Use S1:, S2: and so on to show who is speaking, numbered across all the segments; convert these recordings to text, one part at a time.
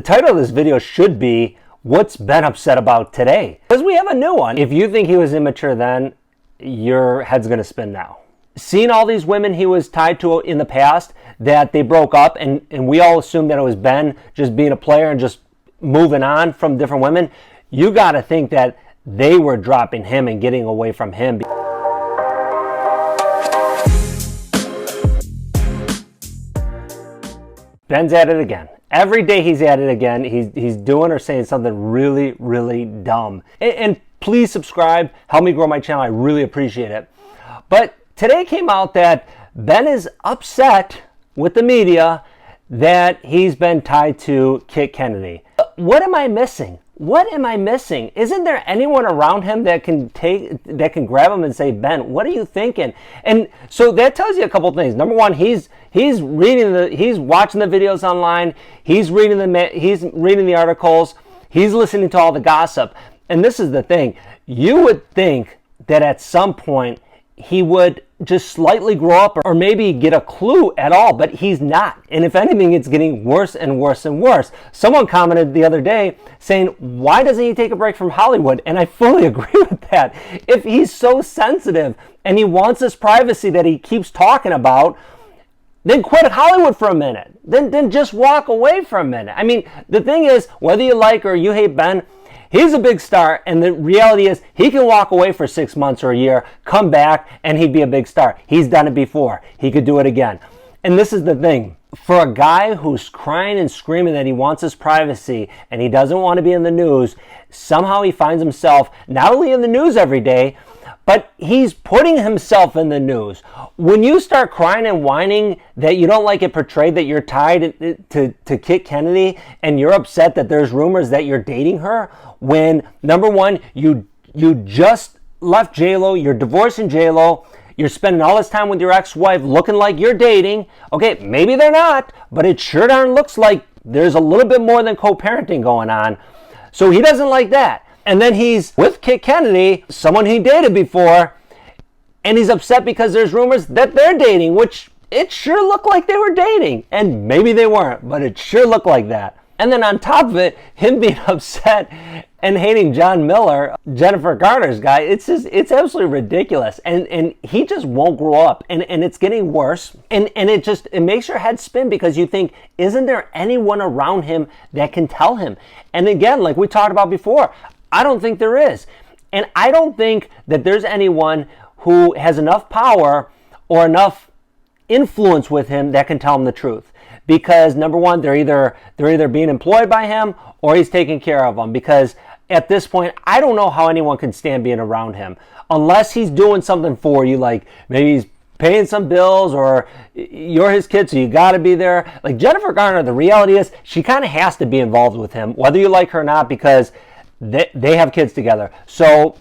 S1: The title of this video should be, What's Ben Upset About Today? Because we have a new one. If you think he was immature then, your head's going to spin now. Seeing all these women he was tied to in the past, that they broke up, and we all assumed that it was Ben just being a player and just moving on from different women, you got to think that they were dropping him and getting away from him. Ben's at it again. Every day he's at it again. He's doing or saying something really, really dumb. And please subscribe. Help me grow my channel. I really appreciate it. But today came out that Ben is upset with the media that he's been tied to Kit Kennedy. What am I missing? What am I missing? Isn't there anyone around him that can grab him and say, Ben, what are you thinking? And so that tells you a couple things. Number one, he's watching the videos online. He's reading the articles. He's listening to all the gossip. And this is the thing. You would think that at some point he would just slightly grow up or maybe get a clue at all, but he's not. And if anything, it's getting worse and worse and worse. Someone commented the other day saying, why doesn't he take a break from Hollywood? And I fully agree with that. If he's so sensitive and he wants this privacy that he keeps talking about, then quit Hollywood for a minute. Then just walk away for a minute. I mean, the thing is, whether you like or you hate Ben, he's a big star, and the reality is he can walk away for 6 months or a year, come back, and he'd be a big star. He's done it before. He could do it again. And this is the thing. For a guy who's crying and screaming that he wants his privacy and he doesn't want to be in the news, somehow he finds himself not only in the news every day, but he's putting himself in the news. When you start crying and whining that you don't like it portrayed that you're tied to Kit Kennedy and you're upset that there's rumors that you're dating her, when, number one, you just left J-Lo, you're divorcing J-Lo, you're spending all this time with your ex-wife looking like you're dating. Okay, maybe they're not, but it sure darn looks like there's a little bit more than co-parenting going on. So he doesn't like that. And then he's with Kit Kennedy, someone he dated before, and he's upset because there's rumors that they're dating, which it sure looked like they were dating. And maybe they weren't, but it sure looked like that. And then on top of it, him being upset and hating John Miller, Jennifer Garner's guy, it's absolutely ridiculous. And he just won't grow up. And it's getting worse. And it makes your head spin because you think, isn't there anyone around him that can tell him? And again, like we talked about before, I don't think there is. And I don't think that there's anyone who has enough power or enough influence with him that can tell him the truth. Because number one, they're either being employed by him or he's taking care of them. Because at this point, I don't know how anyone can stand being around him unless he's doing something for you, like maybe he's paying some bills or you're his kid, so you got to be there. Like Jennifer Garner, the reality is she kind of has to be involved with him, whether you like her or not, because they have kids together. So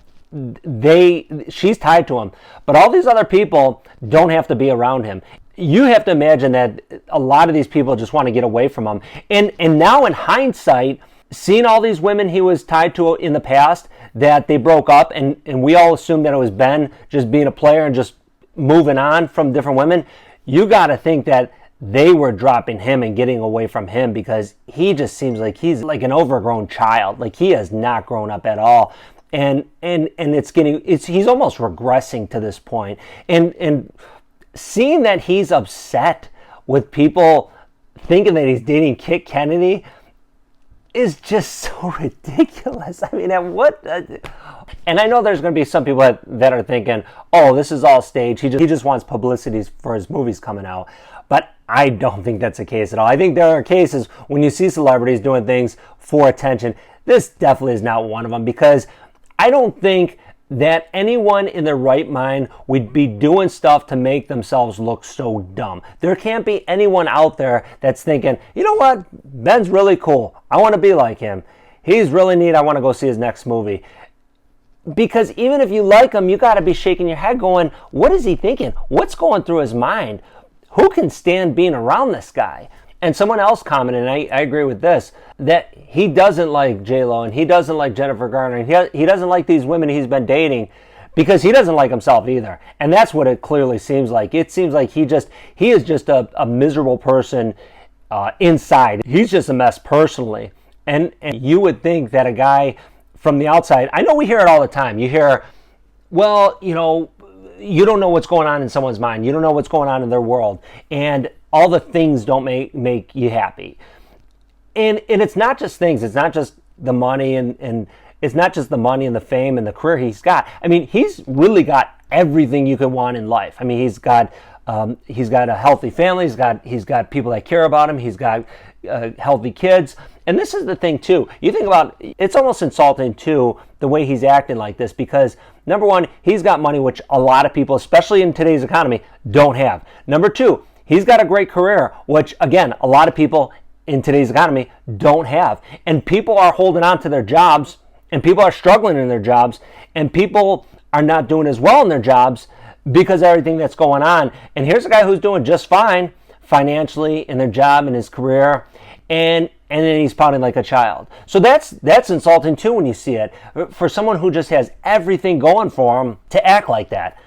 S1: she's tied to him. But all these other people don't have to be around him. You have to imagine that a lot of these people just want to get away from him. And now in hindsight, seeing all these women he was tied to in the past, that they broke up, and we all assumed that it was Ben just being a player and just moving on from different women, you got to think that they were dropping him and getting away from him because he just seems like he's like an overgrown child. Like he has not grown up at all. And he's almost regressing to this point. And seeing that he's upset with people thinking that he's dating Kit Kennedy is just so ridiculous. I mean, and I know there's going to be some people that are thinking, oh, this is all staged. He just wants publicity for his movies coming out. But I don't think that's the case at all. I think there are cases when you see celebrities doing things for attention. This definitely is not one of them, because I don't think that anyone in their right mind would be doing stuff to make themselves look so dumb. There can't be anyone out there that's thinking, you know what, Ben's really cool. I want to be like him. He's really neat. I want to go see his next movie. Because even if you like him, you got to be shaking your head going, what is he thinking? What's going through his mind? Who can stand being around this guy? And someone else commented, and I agree with this, that he doesn't like J-Lo and he doesn't like Jennifer Garner and he doesn't like these women he's been dating because he doesn't like himself either. And that's what it clearly seems like. It seems like he is just a miserable person inside. He's just a mess personally. And you would think that a guy from the outside, I know we hear it all the time. You hear, well, you don't know what's going on in someone's mind. You don't know what's going on in their world. And all the things don't make you happy. And it's not just things. It's not just the money and it's not just the money and the fame and the career he's got. I mean, he's really got everything you could want in life. I mean, he's got a healthy family. He's got people that care about him. He's got healthy kids. And this is the thing too. You think about, it's almost insulting too, the way he's acting like this, because number one, he's got money, which a lot of people, especially in today's economy, don't have. Number two, he's got a great career, which again, a lot of people in today's economy don't have. And people are holding on to their jobs, and people are struggling in their jobs, and people are not doing as well in their jobs because of everything that's going on. And here's a guy who's doing just fine financially in their job and his career, and then he's pouting like a child. So that's insulting too when you see it. For someone who just has everything going for him to act like that.